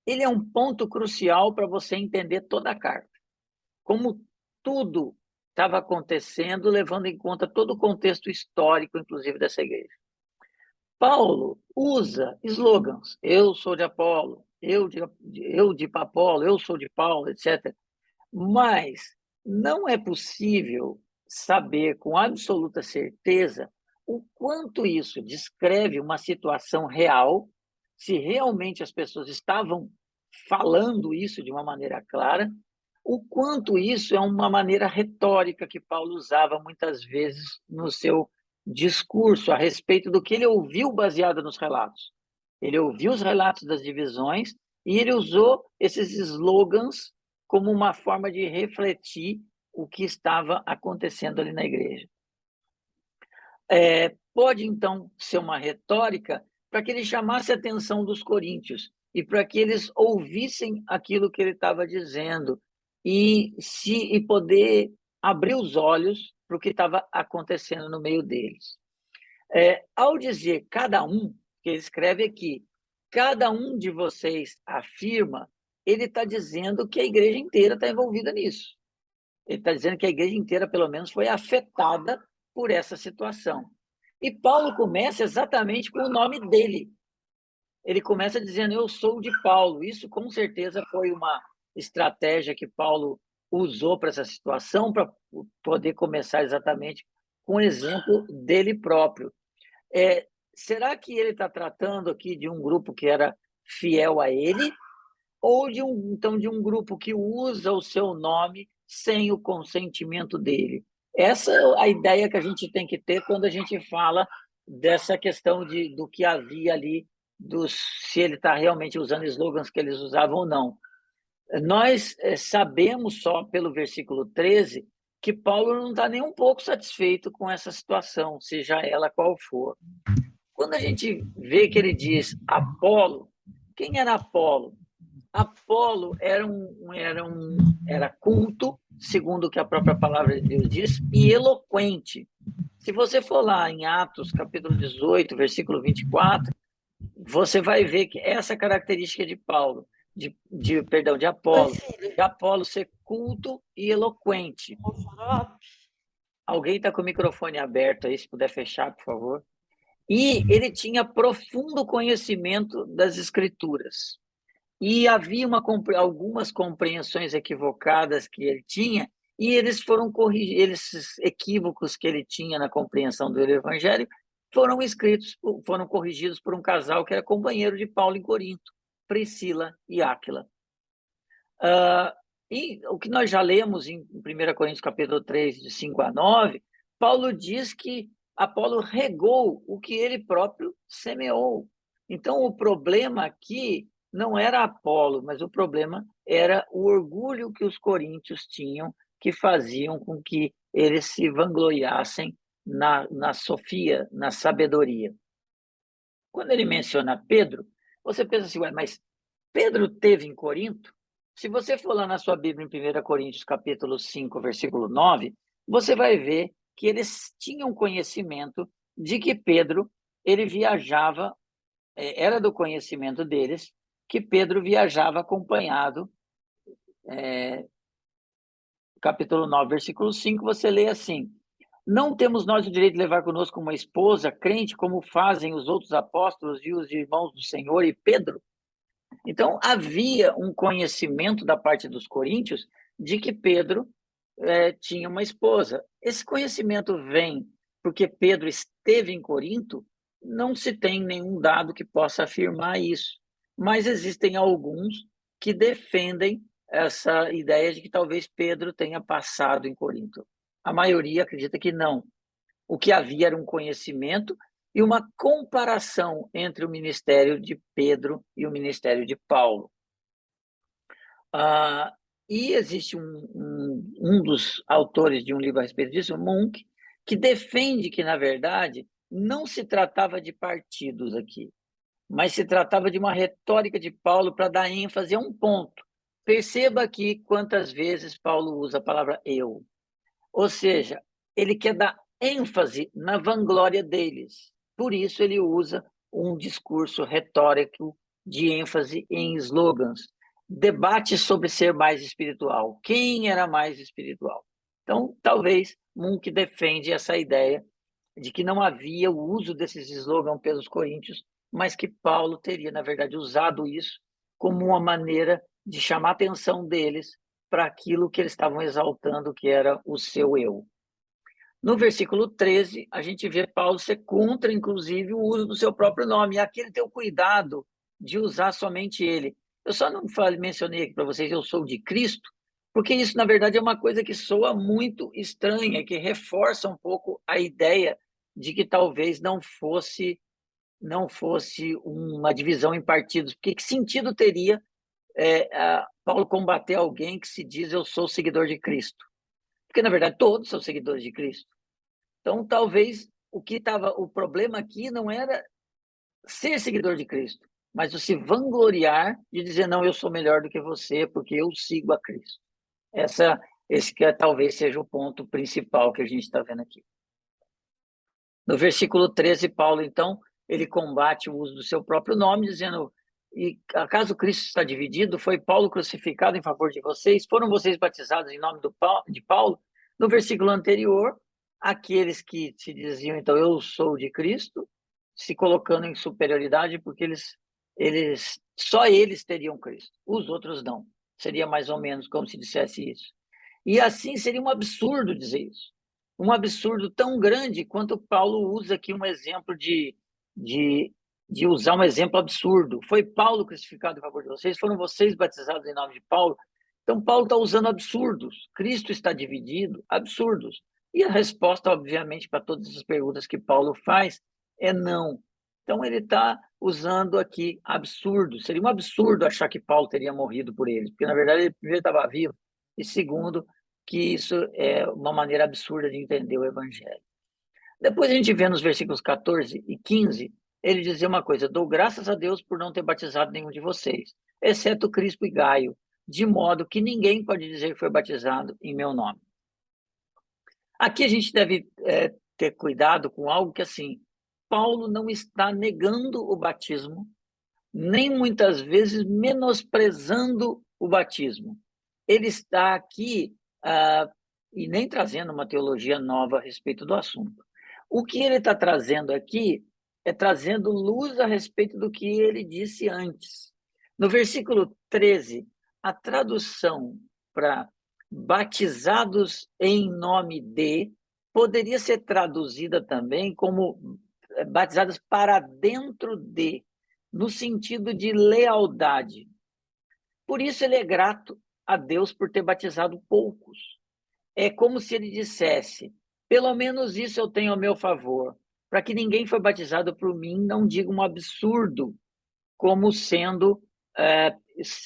ele é um ponto crucial para você entender toda a carta. Como tudo estava acontecendo, levando em conta todo o contexto histórico, inclusive, dessa igreja. Paulo usa slogans, eu sou de Apolo, eu de Apolo, eu sou de Paulo, etc. Mas não é possível saber com absoluta certeza o quanto isso descreve uma situação real, se realmente as pessoas estavam falando isso de uma maneira clara, o quanto isso é uma maneira retórica que Paulo usava muitas vezes no seu discurso a respeito do que ele ouviu baseado nos relatos. Ele ouviu os relatos das divisões e ele usou esses slogans como uma forma de refletir o que estava acontecendo ali na igreja. Pode, então, ser uma retórica para que ele chamasse a atenção dos coríntios e para que eles ouvissem aquilo que ele estava dizendo e poder abrir os olhos para o que estava acontecendo no meio deles. Ao dizer cada um, que ele escreve aqui, cada um de vocês afirma, ele está dizendo que a igreja inteira está envolvida nisso. Ele está dizendo que a igreja inteira, pelo menos, foi afetada por essa situação. E Paulo começa exatamente com o nome dele. Ele começa dizendo, eu sou de Paulo. Isso, com certeza, foi uma estratégia que Paulo usou para essa situação, para poder começar exatamente com o exemplo dele próprio. Será que ele está tratando aqui de um grupo que era fiel a ele? Ou de um grupo que usa o seu nome sem o consentimento dele? Essa é a ideia que a gente tem que ter quando a gente fala dessa questão do que havia ali, se ele está realmente usando slogans que eles usavam ou não. Nós sabemos só pelo versículo 13 que Paulo não está nem um pouco satisfeito com essa situação, seja ela qual for. Quando a gente vê que ele diz Apolo, quem era Apolo? Apolo era culto, segundo o que a própria palavra de Deus diz, e eloquente. Se você for lá em Atos, capítulo 18, versículo 24, você vai ver que essa característica de Paulo, de Apolo, de Apolo ser culto e eloquente. Alguém está com o microfone aberto aí, se puder fechar, por favor. E ele tinha profundo conhecimento das Escrituras. E havia algumas compreensões equivocadas que ele tinha, e eles foram corrigidos, esses equívocos que ele tinha na compreensão do Evangelho foram corrigidos por um casal que era companheiro de Paulo em Corinto, Priscila e Áquila. E o que nós já lemos em 1 Coríntios capítulo 3, de 5 a 9, Paulo diz que Apolo regou o que ele próprio semeou. Então, o problema aqui não era Apolo, mas o problema era o orgulho que os coríntios tinham, que faziam com que eles se vangloriassem na sofia, na sabedoria. Quando ele menciona Pedro, você pensa assim, ué, mas Pedro teve em Corinto? Se você for lá na sua Bíblia, em 1 Coríntios, capítulo 5, versículo 9, você vai ver que eles tinham conhecimento de que Pedro, ele viajava, era do conhecimento deles, que Pedro viajava acompanhado, capítulo 9, versículo 5, você lê assim: não temos nós o direito de levar conosco uma esposa crente, como fazem os outros apóstolos e os irmãos do Senhor e Pedro? Então, havia um conhecimento da parte dos coríntios de que Pedro tinha uma esposa. Esse conhecimento vem porque Pedro esteve em Corinto? Não se tem nenhum dado que possa afirmar isso, mas existem alguns que defendem essa ideia de que talvez Pedro tenha passado em Corinto. A maioria acredita que não. O que havia era um conhecimento e uma comparação entre o ministério de Pedro e o ministério de Paulo. E existe um dos autores de um livro a respeito disso, Munk, que defende que, na verdade, não se tratava de partidos aqui, mas se tratava de uma retórica de Paulo para dar ênfase a um ponto. Perceba aqui quantas vezes Paulo usa a palavra eu. Ou seja, ele quer dar ênfase na vanglória deles. Por isso ele usa um discurso retórico de ênfase em slogans. Debate sobre ser mais espiritual. Quem era mais espiritual? Então, talvez Munk defende essa ideia de que não havia o uso desses slogans pelos coríntios, mas que Paulo teria, na verdade, usado isso como uma maneira de chamar a atenção deles para aquilo que eles estavam exaltando, que era o seu eu. No versículo 13, a gente vê Paulo ser contra, inclusive, o uso do seu próprio nome. E aqui ele tem o cuidado de usar somente ele. Eu só não mencionei aqui para vocês, eu sou de Cristo, porque isso, na verdade, é uma coisa que soa muito estranha, que reforça um pouco a ideia de que talvez não fosse uma divisão em partidos. Porque que sentido teria Paulo combater alguém que se diz eu sou seguidor de Cristo? Porque, na verdade, todos são seguidores de Cristo. Então, talvez o problema aqui não era ser seguidor de Cristo, mas o se vangloriar de dizer, não, eu sou melhor do que você, porque eu sigo a Cristo. Esse que talvez seja o ponto principal que a gente está vendo aqui. No versículo 13, Paulo, então, ele combate o uso do seu próprio nome, dizendo, e acaso Cristo está dividido? Foi Paulo crucificado em favor de vocês? Foram vocês batizados em nome de Paulo? No versículo anterior, aqueles que se diziam, então, eu sou de Cristo, se colocando em superioridade, porque só eles teriam Cristo, os outros não. Seria mais ou menos como se dissesse isso. E assim seria um absurdo dizer isso. Um absurdo tão grande quanto Paulo usa aqui um exemplo de usar um exemplo absurdo. Foi Paulo crucificado em favor de vocês? Foram vocês batizados em nome de Paulo? Então, Paulo está usando absurdos. Cristo está dividido? Absurdos. E a resposta, obviamente, para todas as perguntas que Paulo faz é não. Então, ele está usando aqui absurdos. Seria um absurdo achar que Paulo teria morrido por eles, porque, na verdade, ele primeiro estava vivo e, segundo, que isso é uma maneira absurda de entender o evangelho. Depois a gente vê nos versículos 14 e 15, ele dizia uma coisa: dou graças a Deus por não ter batizado nenhum de vocês, exceto Crispo e Gaio, de modo que ninguém pode dizer que foi batizado em meu nome. Aqui a gente deve ter cuidado com algo que, assim, Paulo não está negando o batismo, nem muitas vezes menosprezando o batismo. Ele está aqui e nem trazendo uma teologia nova a respeito do assunto. O que ele está trazendo aqui é trazendo luz a respeito do que ele disse antes. No versículo 13, a tradução para batizados em nome de poderia ser traduzida também como batizados para dentro de, no sentido de lealdade. Por isso ele é grato a Deus por ter batizado poucos. É como se ele dissesse: pelo menos isso eu tenho ao meu favor, para que ninguém foi batizado por mim não diga um absurdo, como sendo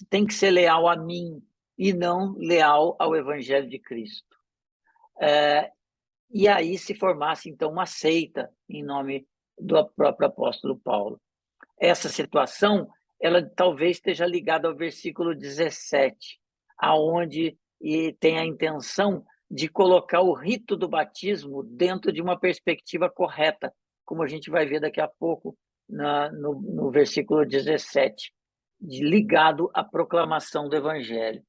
tem que ser leal a mim e não leal ao Evangelho de Cristo. E aí se formasse, então, uma seita em nome do próprio apóstolo Paulo. Essa situação, ela talvez esteja ligada ao versículo 17, aonde tem a intenção de colocar o rito do batismo dentro de uma perspectiva correta, como a gente vai ver daqui a pouco no versículo 17, ligado à proclamação do evangelho.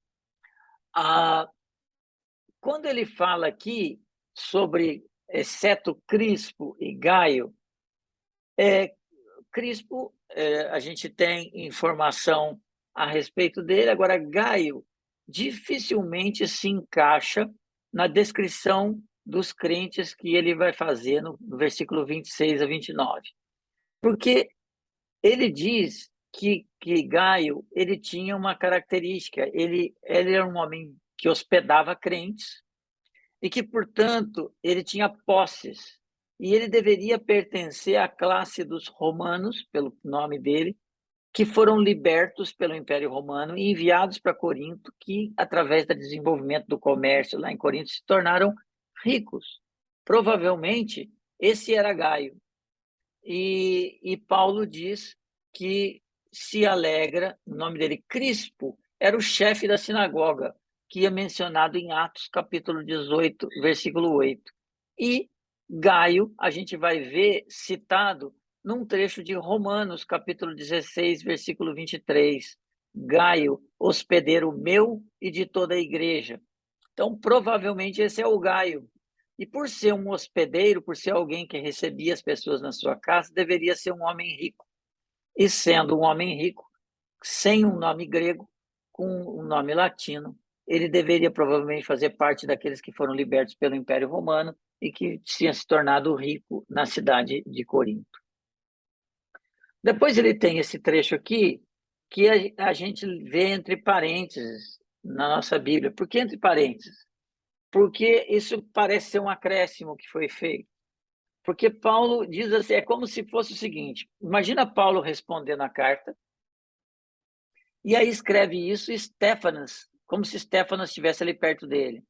Quando ele fala aqui sobre exceto Crispo e Gaio, Crispo, a gente tem informação a respeito dele. Agora, Gaio dificilmente se encaixa na descrição dos crentes que ele vai fazer no versículo 26 a 29. Porque ele diz que Gaio ele tinha uma característica, ele era um homem que hospedava crentes e que, portanto, ele tinha posses. E ele deveria pertencer à classe dos romanos, pelo nome dele, que foram libertos pelo Império Romano e enviados para Corinto, que, através do desenvolvimento do comércio lá em Corinto, se tornaram ricos. Provavelmente, esse era Gaio. E Paulo diz que se alegra, o nome dele, Crispo, era o chefe da sinagoga, que é mencionado em Atos, capítulo 18, versículo 8. E Gaio, a gente vai ver citado num trecho de Romanos, capítulo 16, versículo 23. Gaio, hospedeiro meu e de toda a igreja. Então, provavelmente, esse é o Gaio. E por ser um hospedeiro, por ser alguém que recebia as pessoas na sua casa, deveria ser um homem rico. E sendo um homem rico, sem um nome grego, com um nome latino, ele deveria provavelmente fazer parte daqueles que foram libertos pelo Império Romano e que tinha se tornado rico na cidade de Corinto. Depois ele tem esse trecho aqui, que a gente vê entre parênteses na nossa Bíblia. Por que entre parênteses? Porque isso parece ser um acréscimo que foi feito. Porque Paulo diz assim, é como se fosse o seguinte: imagina Paulo respondendo a carta, e aí escreve isso Stefanas, como se Stefanas estivesse ali perto dele.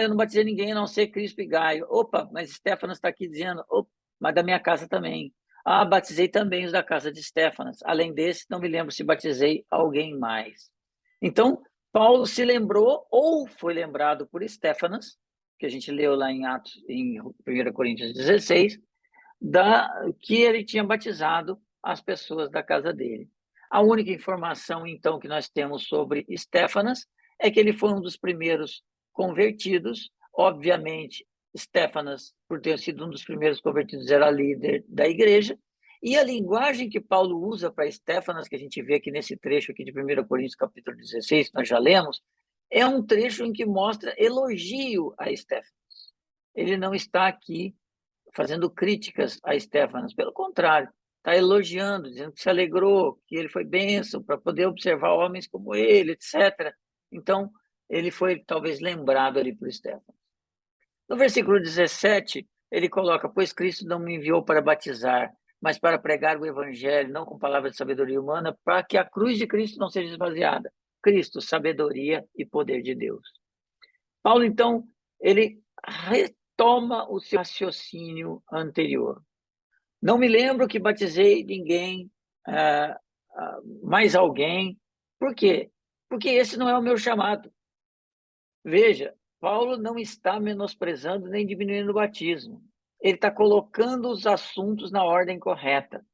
Eu não batizei ninguém a não ser Crispo e Gaio. Opa, mas Stefanas está aqui dizendo, mas da minha casa também. Batizei também os da casa de Stefanas. Além desse, não me lembro se batizei alguém mais. Então, Paulo se lembrou, ou foi lembrado por Stefanas, que a gente leu lá em Atos, em 1 Coríntios 16, que ele tinha batizado as pessoas da casa dele. A única informação, então, que nós temos sobre Stefanas é que ele foi um dos primeiros convertidos. Obviamente, Stefanas, por ter sido um dos primeiros convertidos, era líder da igreja. E a linguagem que Paulo usa para Stefanas, que a gente vê aqui nesse trecho aqui de 1 Coríntios, capítulo 16, que nós já lemos, é um trecho em que mostra elogio a Stefanas. Ele não está aqui fazendo críticas a Stefanas, pelo contrário, está elogiando, dizendo que se alegrou, que ele foi bênção para poder observar homens como ele, etc. Então, ele foi talvez lembrado ali por Stefanas. No versículo 17, ele coloca: pois Cristo não me enviou para batizar, mas para pregar o evangelho, não com palavras de sabedoria humana, para que a cruz de Cristo não seja esvaziada. Cristo, sabedoria e poder de Deus. Paulo, então, ele retoma o seu raciocínio anterior. Não me lembro que batizei ninguém, mais alguém. Por quê? Porque esse não é o meu chamado. Veja, Paulo não está menosprezando nem diminuindo o batismo. Ele está colocando os assuntos na ordem correta.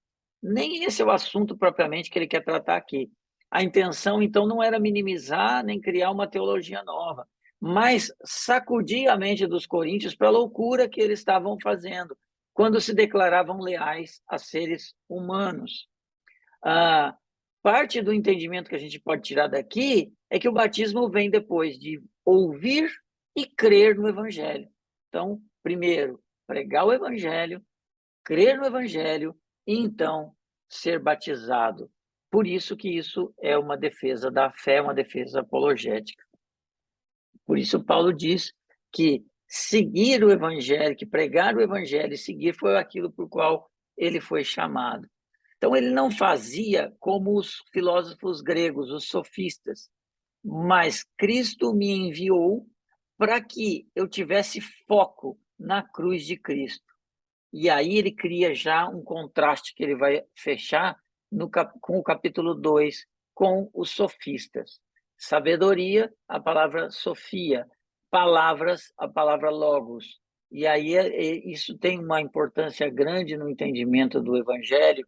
Nem esse é o assunto propriamente que ele quer tratar aqui. A intenção, então, não era minimizar nem criar uma teologia nova, mas sacudir a mente dos coríntios para a loucura que eles estavam fazendo quando se declaravam leais a seres humanos. Ah, parte do entendimento que a gente pode tirar daqui é que o batismo vem depois de ouvir e crer no Evangelho. Então, primeiro, pregar o Evangelho, crer no Evangelho e então ser batizado. Por isso que isso é uma defesa da fé, uma defesa apologética. Por isso Paulo diz que seguir o Evangelho, que pregar o Evangelho e seguir foi aquilo por qual ele foi chamado. Então ele não fazia como os filósofos gregos, os sofistas, mas Cristo me enviou para que eu tivesse foco na cruz de Cristo. E aí ele cria já um contraste que ele vai fechar com o capítulo 2, com os sofistas. Sabedoria, a palavra sofia. Palavras, a palavra logos. E aí isso tem uma importância grande no entendimento do evangelho,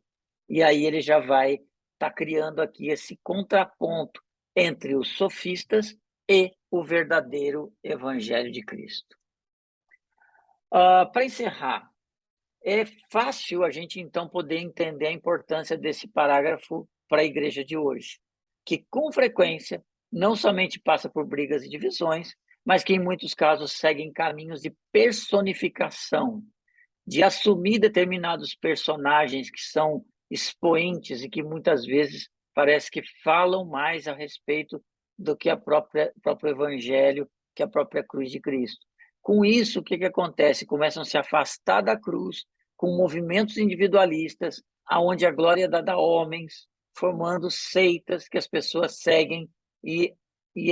e aí ele já vai estar criando aqui esse contraponto entre os sofistas e o verdadeiro evangelho de Cristo. Para encerrar, é fácil a gente, então, poder entender a importância desse parágrafo para a igreja de hoje, que, com frequência, não somente passa por brigas e divisões, mas que, em muitos casos, seguem caminhos de personificação, de assumir determinados personagens que são expoentes e que, muitas vezes, parece que falam mais a respeito do que o próprio evangelho, que a própria cruz de Cristo. Com isso, o que acontece? Começam a se afastar da cruz, com movimentos individualistas, aonde a glória é dada a homens, formando seitas que as pessoas seguem e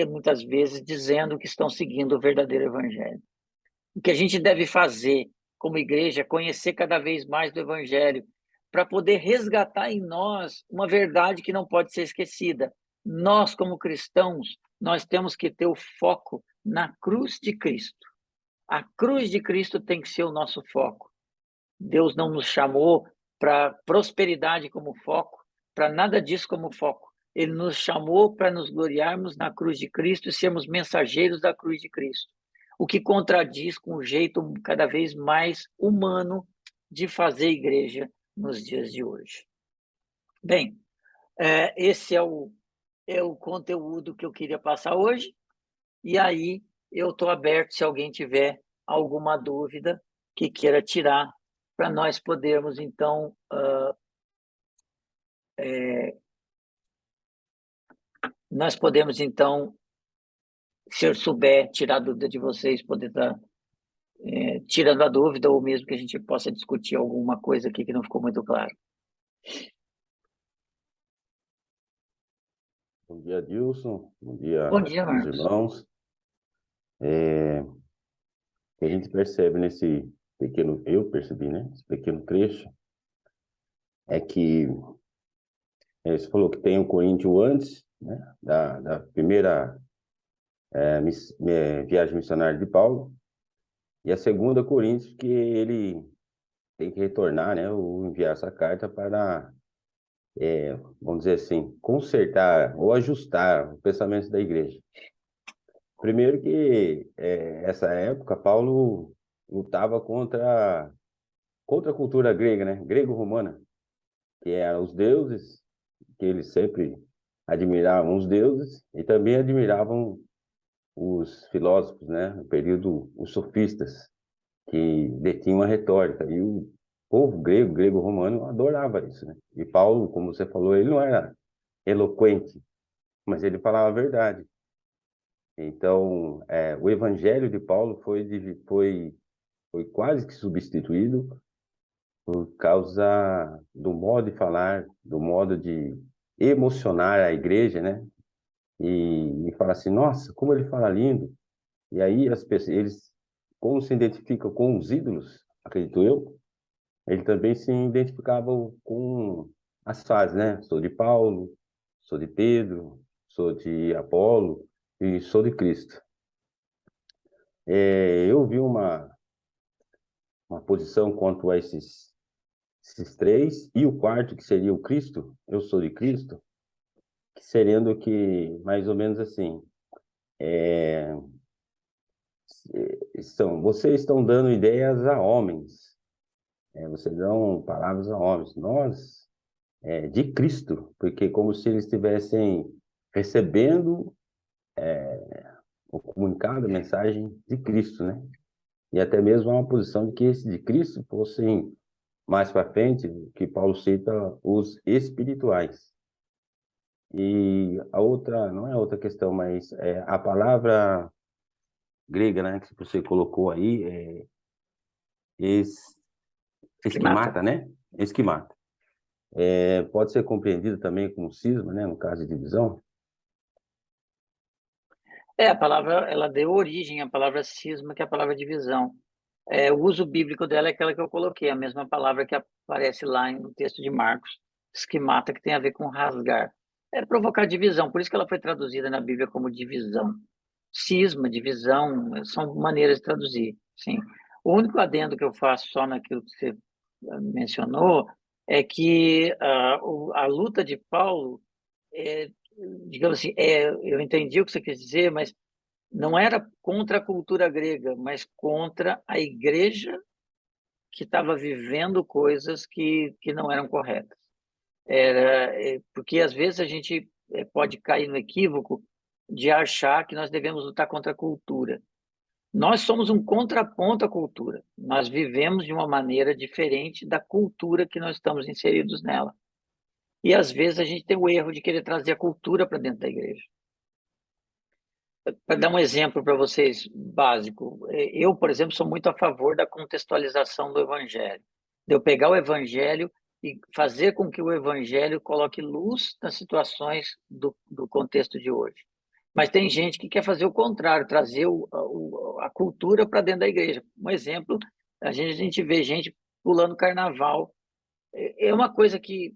muitas vezes dizendo que estão seguindo o verdadeiro evangelho. O que a gente deve fazer como igreja é conhecer cada vez mais do evangelho, para poder resgatar em nós uma verdade que não pode ser esquecida. Nós, como cristãos, nós temos que ter o foco na cruz de Cristo. A cruz de Cristo tem que ser o nosso foco. Deus não nos chamou para prosperidade como foco, para nada disso como foco. Ele nos chamou para nos gloriarmos na cruz de Cristo e sermos mensageiros da cruz de Cristo, o que contradiz com o jeito cada vez mais humano de fazer igreja nos dias de hoje. Bem, esse é o conteúdo que eu queria passar hoje, e aí eu estou aberto se alguém tiver alguma dúvida que queira tirar, para nós podermos, então, se eu souber tirar a dúvida de vocês, poder estar tirando a dúvida, ou mesmo que a gente possa discutir alguma coisa aqui que não ficou muito claro.
Bom dia, Dilson. Bom dia,
Bom dia,
meus
Marcos.
irmãos. O que a gente percebe nesse pequeno, eu percebi, né? Esse pequeno trecho, é que você falou que tem o Coríntios antes, né? Da primeira viagem missionária de Paulo, e a segunda Coríntios, que ele tem que retornar, né? Ou enviar essa carta para, vamos dizer assim, consertar ou ajustar o pensamento da igreja. Primeiro que essa época Paulo lutava contra a cultura grega, né? Grego-romana, que eram os deuses, que eles sempre admiravam os deuses e também admiravam os filósofos, né? No período, os sofistas, que detinham a retórica. E o povo grego, grego-romano, adorava isso, né? E Paulo, como você falou, ele não era eloquente, mas ele falava a verdade. Então, o evangelho de Paulo foi quase que substituído por causa do modo de falar, do modo de emocionar a igreja, né? E falar assim, nossa, como ele fala lindo. E aí as pessoas, eles, como se identificam com os ídolos, acredito eu, ele também se identificava com as fases, né? Sou de Paulo, sou de Pedro, sou de Apolo e sou de Cristo. Eu vi uma posição quanto a esses três, e o quarto, que seria o Cristo, eu sou de Cristo, que seria que, mais ou menos assim, é, vocês estão dando ideias a homens, vocês dão palavras a homens, nós, de Cristo, porque como se eles estivessem recebendo o comunicado, a mensagem de Cristo, né? E até mesmo uma posição de que esse de Cristo fossem, mais para frente, que Paulo cita, os espirituais. E a outra, não é outra questão, mas a palavra grega, né, que você colocou aí, es,
Que mata.
esquimata, né? Esquimata. Pode ser compreendido também como cisma, né, no caso de divisão.
A palavra, ela deu origem à palavra cisma, que é a palavra divisão. O uso bíblico dela é aquela que eu coloquei, a mesma palavra que aparece lá no texto de Marcos, esquimata, que tem a ver com rasgar. É provocar divisão, por isso que ela foi traduzida na Bíblia como divisão. Cisma, divisão, são maneiras de traduzir, sim. O único adendo que eu faço só naquilo que você mencionou é que a luta de Paulo, é, digamos assim, eu entendi o que você quis dizer, mas não era contra a cultura grega, mas contra a igreja que estava vivendo coisas que não eram corretas. Porque às vezes a gente pode cair no equívoco de achar que nós devemos lutar contra a cultura. Nós somos um contraponto à cultura. Nós vivemos de uma maneira diferente da cultura que nós estamos inseridos nela. E às vezes a gente tem o erro de querer trazer a cultura para dentro da igreja. Para dar um exemplo para vocês básico, eu, por exemplo, sou muito a favor da contextualização do evangelho. De eu pegar o evangelho e fazer com que o evangelho coloque luz nas situações do contexto de hoje. Mas tem gente que quer fazer o contrário, trazer a cultura para dentro da igreja. Um exemplo, a gente vê gente pulando carnaval. É uma coisa que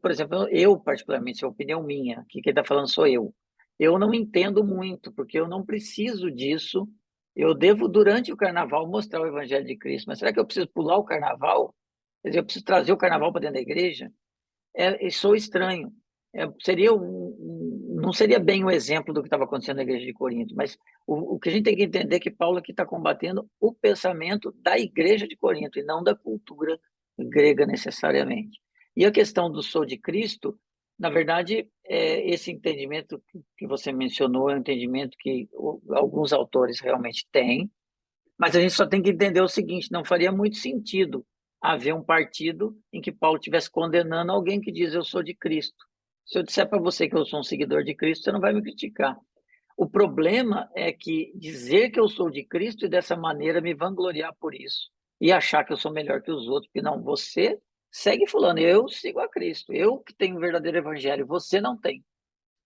por exemplo, eu particularmente, isso é opinião minha, que quem está falando sou eu. Eu não entendo muito, porque eu não preciso disso. Eu devo, durante o carnaval, mostrar o evangelho de Cristo. Mas será que eu preciso pular o carnaval? Quer dizer, eu preciso trazer o carnaval para dentro da igreja? Sou estranho. Não seria bem o exemplo do que estava acontecendo na igreja de Corinto, mas o que a gente tem que entender é que Paulo aqui está combatendo o pensamento da igreja de Corinto e não da cultura grega necessariamente. E a questão do sou de Cristo, na verdade, esse entendimento que você mencionou é um entendimento que alguns autores realmente têm, mas a gente só tem que entender o seguinte: não faria muito sentido haver um partido em que Paulo estivesse condenando alguém que diz eu sou de Cristo. Se eu disser para você que eu sou um seguidor de Cristo, você não vai me criticar. O problema é que dizer que eu sou de Cristo e dessa maneira me vangloriar por isso e achar que eu sou melhor que os outros, porque não, você segue fulano, eu sigo a Cristo, eu que tenho o verdadeiro evangelho, você não tem.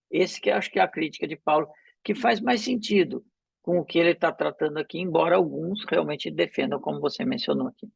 Esse que eu acho que é a crítica de Paulo, que faz mais sentido com o que ele está tratando aqui, embora alguns realmente defendam, como você mencionou aqui.